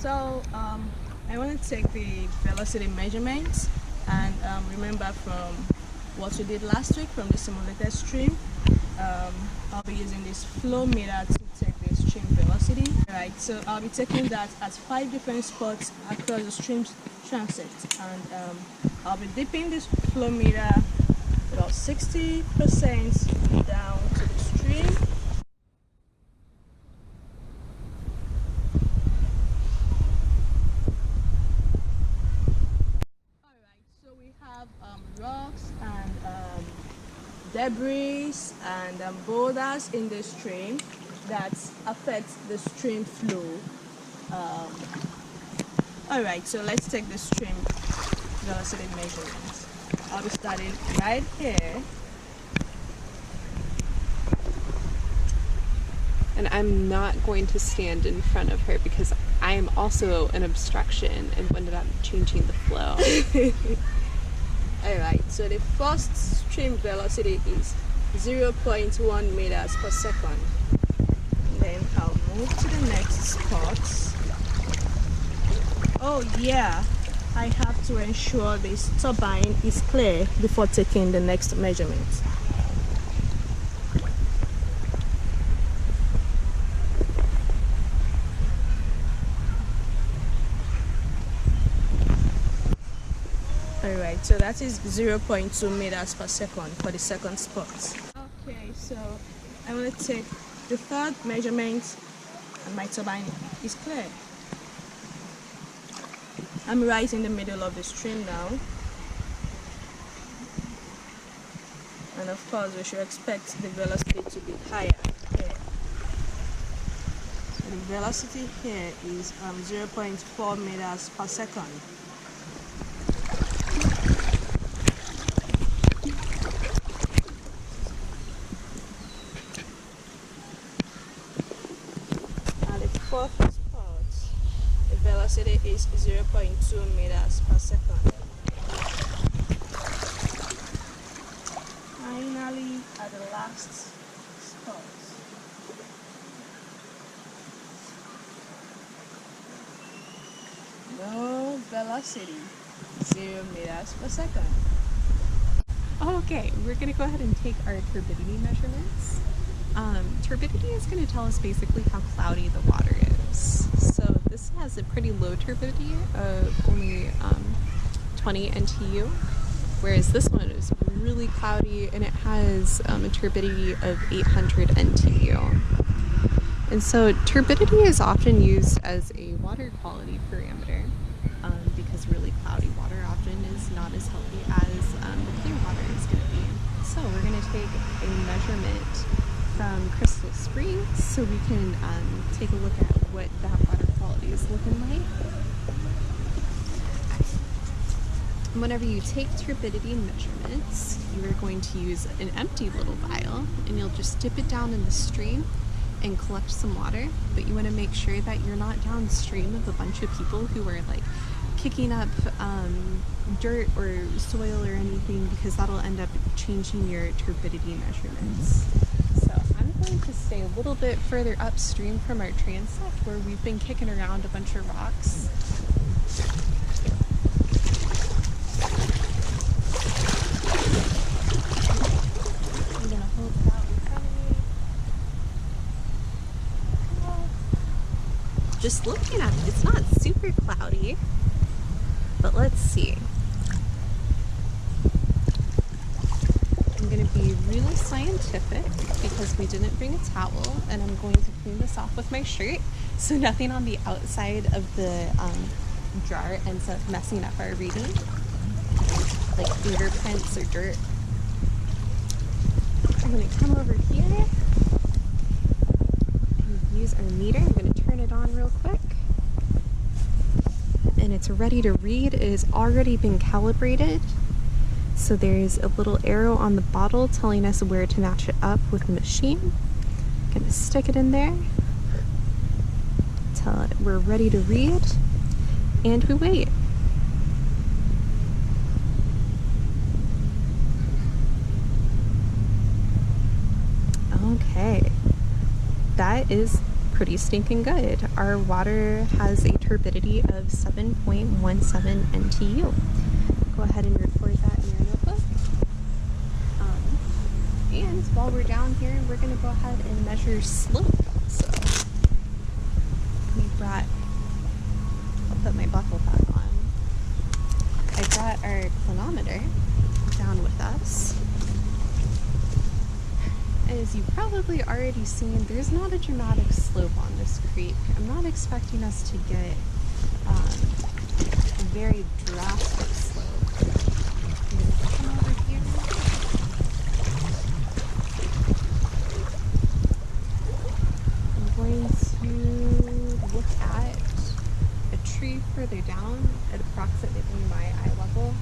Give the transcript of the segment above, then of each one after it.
I want to take the velocity measurements and remember from what we did last week from the simulated stream. I'll be using this flow meter to take the stream velocity. Right, so I'll be taking that at 5 different spots across the stream transit, and I'll be dipping this flow meter about 60% down to the stream. Rocks and debris and boulders in the stream that affect the stream flow. Alright, so let's take the stream velocity measurements. I'll be starting right here. And I'm not going to stand in front of her because I am also an obstruction and ended up changing the flow. Alright, so the first stream velocity is 0.1 meters per second. Then I'll move to the next spot. Oh yeah, I have to ensure this turbine is clear before taking the next measurement. Alright, so that is 0.2 meters per second for the second spot. Okay, so I want to take the third measurement and my turbine is clear. I'm right in the middle of the stream now. And of course we should expect the velocity to be higher here. So the velocity here is 0.4 meters per second. Fourth spot, the velocity is 0.2 meters per second. Finally, at the last spot. No velocity, 0 meters per second. Okay, we're going to go ahead and take our turbidity measurements. Turbidity is going to tell us basically how cloudy the water is. So this has a pretty low turbidity of only 20 NTU, whereas this one is really cloudy and it has a turbidity of 800 NTU. And so turbidity is often used as a water quality parameter because really cloudy water often is not as healthy as the clear water is going to be. So we're going to take a measurement from Crystal Springs so we can take a look at what that water quality is looking like. Whenever you take turbidity measurements, you are going to use an empty little vial and you'll just dip it down in the stream and collect some water, but you want to make sure that you're not downstream of a bunch of people who are like kicking up dirt or soil or anything, because that'll end up changing your turbidity measurements. Going to stay a little bit further upstream from our transect where we've been kicking around a bunch of rocks. I'm gonna hold it out in front of me. Just looking at it, it's not super cloudy, but let's see. I'm going to be really scientific because we didn't bring a towel, and I'm going to clean this off with my shirt so nothing on the outside of the jar ends up messing up our reading, like fingerprints or dirt. I'm going to come over here and use our meter. I'm going to turn it on real quick. And it's ready to read. It has already been calibrated. So there's a little arrow on the bottle telling us where to match it up with the machine. I'm going to stick it in there till we're ready to read, and we wait. Okay, that is pretty stinking good. Our water has a turbidity of 7.17 NTU. Go ahead and record that in your notebook. And while we're down here, we're going to go ahead and measure slope. So I'll put my buckle back on. I brought our clinometer down with us. As you've probably already seen, there's not a dramatic slope on this creek. I'm not expecting us to get a very drastic slope. Come over here. I'm going to look at a tree further down at approximately my eye level.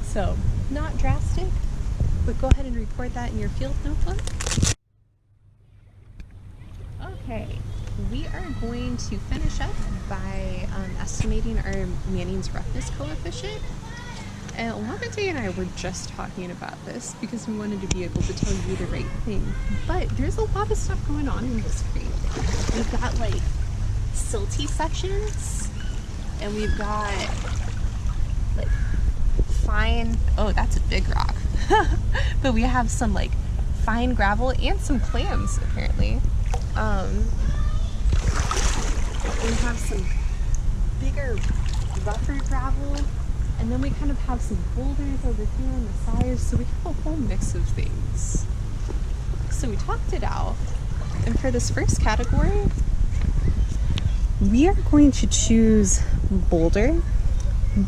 So, not drastic, but go ahead and record that in your field notebook. Okay, we are going to finish up by estimating our Manning's roughness coefficient. And Olave and I were just talking about this because we wanted to be able to tell you the right thing. But there's a lot of stuff going on in this creek. We've got like silty sections, and we've got like fine, oh, that's a big rock. But we have some like fine gravel and some clams apparently. We have some bigger, rougher gravel, and then we kind of have some boulders over here on the sides, so we have a whole mix of things. So we talked it out, and for this first category, we are going to choose boulder,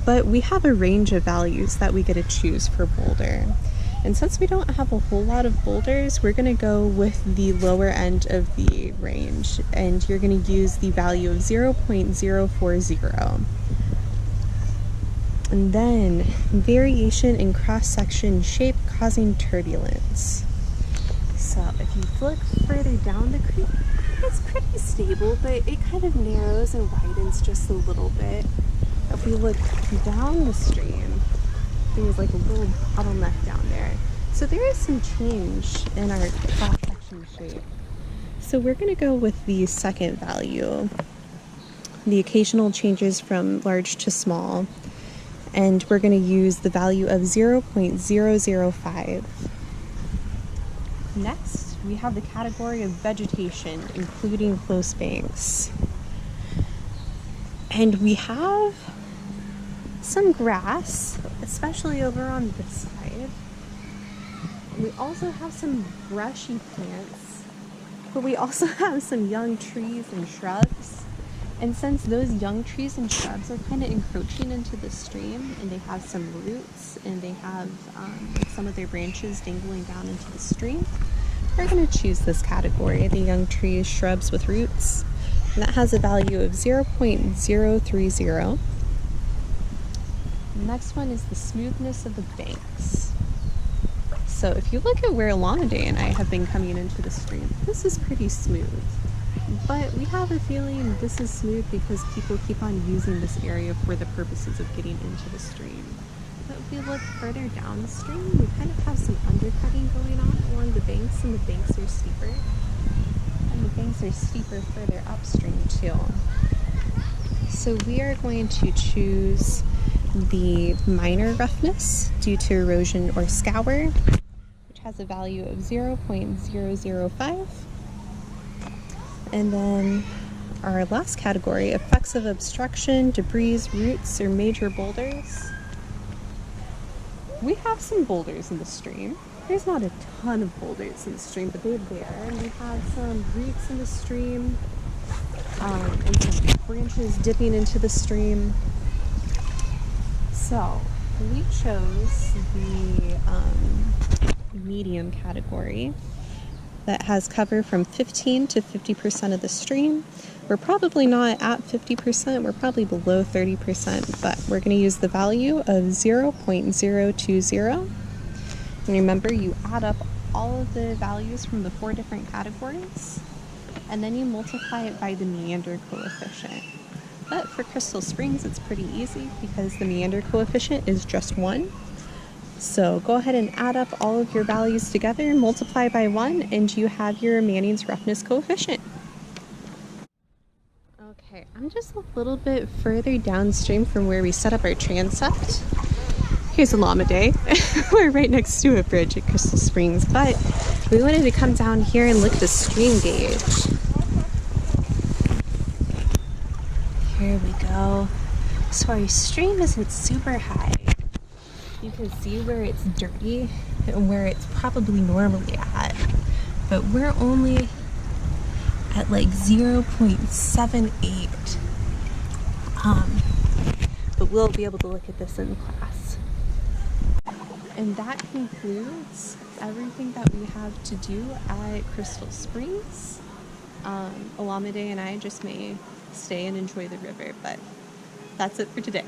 but we have a range of values that we get to choose for boulder. And since we don't have a whole lot of boulders, we're going to go with the lower end of the range, and you're going to use the value of 0.040. And then variation in cross-section shape causing turbulence. So if you look further down the creek, it's pretty stable, but it kind of narrows and widens just a little bit. If we look down the stream, there's like a little bottleneck down there. So there is some change in our cross-section shape. So we're going to go with the second value, the occasional changes from large to small, and we're going to use the value of 0.005. Next, we have the category of vegetation, including close banks. And we have some grass, especially over on this side. We also have some brushy plants, but we also have some young trees and shrubs. And since those young trees and shrubs are kind of encroaching into the stream, and they have some roots, and they have like some of their branches dangling down into the stream, we're going to choose this category, the young trees, shrubs with roots. And that has a value of 0.030. The next one is the smoothness of the banks. So if you look at where Olamide and I have been coming into the stream, this is pretty smooth. But we have a feeling this is smooth because people keep on using this area for the purposes of getting into the stream. But if we look further down the stream, we kind of have some undercutting going on along the banks, and the banks are steeper. And the banks are steeper further upstream too. So we are going to choose the minor roughness due to erosion or scour, which has a value of 0.005. And then our last category, effects of obstruction, debris, roots, or major boulders. We have some boulders in the stream. There's not a ton of boulders in the stream, but they're there. And we have some roots in the stream, and some branches dipping into the stream. So we chose the medium category that has cover from 15 to 50% of the stream, We're probably not at 50%, we're probably below 30%, but we're going to use the value of 0.020. And remember, you add up all of the values from the 4 different categories, and then you multiply it by the meander coefficient. But for Crystal Springs, it's pretty easy because the meander coefficient is just 1. So go ahead and add up all of your values together, multiply by 1, and you have your Manning's roughness coefficient. Okay, I'm just a little bit further downstream from where we set up our transept. Here's Alameda. We're right next to a bridge at Crystal Springs, but we wanted to come down here and look at the stream gauge. Here we go. So our stream isn't super high. You can see where it's dirty and where it's probably normally at, but we're only at like 0.78. But we'll be able to look at this in class. And that concludes everything that we have to do at Crystal Springs. Alameda and I just may stay and enjoy the river, but that's it for today.